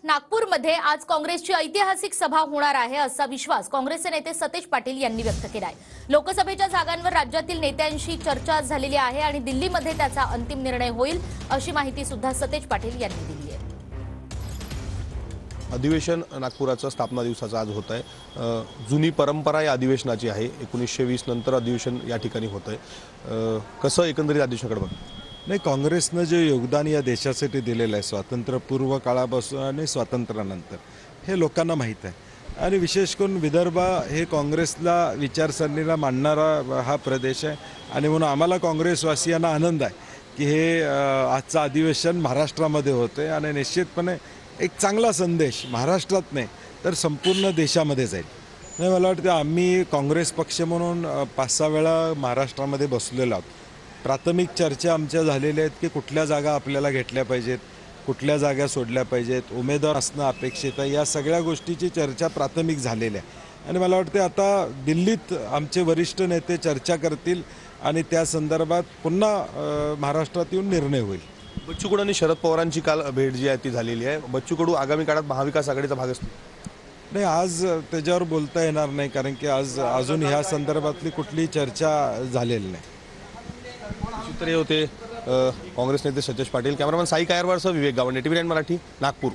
नागपूरमध्ये आज काँग्रेसची ऐतिहासिक सभा होणार आहे असा विश्वास काँग्रेसचे नेते सतेज पाटील यांनी व्यक्त केला आहे। लोकसभेच्या जागांवर राज्यातील नेत्यांशी चर्चा झालेली आहे आणि दिल्लीमध्ये त्याचा अंतिम निर्णय होईल अशी माहिती सुद्धा सतेज पाटील यांनी दिली आहे। अधिवेशन नागपुराचा स्थापना दिवसाचा आज होत आहे। जुनी परंपरा या अधिवेशनाची आहे। 1920 नंतर अधिवेशन या ठिकाणी होत आहे। कसं एकंदरीत अधिवेशनाकडे बघा? नाही, काँग्रेसनं जे योगदान या देशासाठी दिलेलं आहे स्वातंत्र्यपूर्व काळापासून आणि स्वातंत्र्यानंतर हे लोकांना माहीत आहे आणि विशेष करून विदर्भ हे काँग्रेसला विचारसरणीला मानणारा हा प्रदेश आहे आणि म्हणून आम्हाला काँग्रेसवासियांना आनंद आहे की हे आजचं अधिवेशन महाराष्ट्रामध्ये होते आणि निश्चितपणे एक चांगला संदेश महाराष्ट्रात नाही तर संपूर्ण देशामध्ये जाईल। नाही, मला वाटतं आम्ही काँग्रेस पक्ष म्हणून 5-6 वेळा महाराष्ट्रामध्ये बसलेलो आहोत। प्राथमिक चर्चा आमच्या झालेल्या आहेत की कुठल्या जागा आपल्याला घेतल्या पाहिजेत, कुठल्या जागा सोडल्या पाहिजेत, उमेदवार असणं अपेक्षित आहे, या सगळ्या गोष्टीची चर्चा प्राथमिक झालेली आहे आणि मला वाटते आता दिल्लीत आमचे वरिष्ठ नेते चर्चा करतील आणि त्या संदर्भात पुन्हा महाराष्ट्रात येऊन निर्णय होईल। बच्चू कडू आणि शरद पवारांची काल भेट जी आहे ती झालेली आहे। बच्चू कडू आगामी काळात महाविकास आघाडीचा भाग असतो? नाही, आज त्याच्यावर बोलता येणार नाही कारण की आज अजून ह्या संदर्भातली कुठलीही चर्चा झालेली नाही। चित्र होते काँग्रेस नेते सतेज पाटील, कॅमेरामॅन साई कायरवारसह विवेक गावंडे, TV9 मराठी, नागपूर।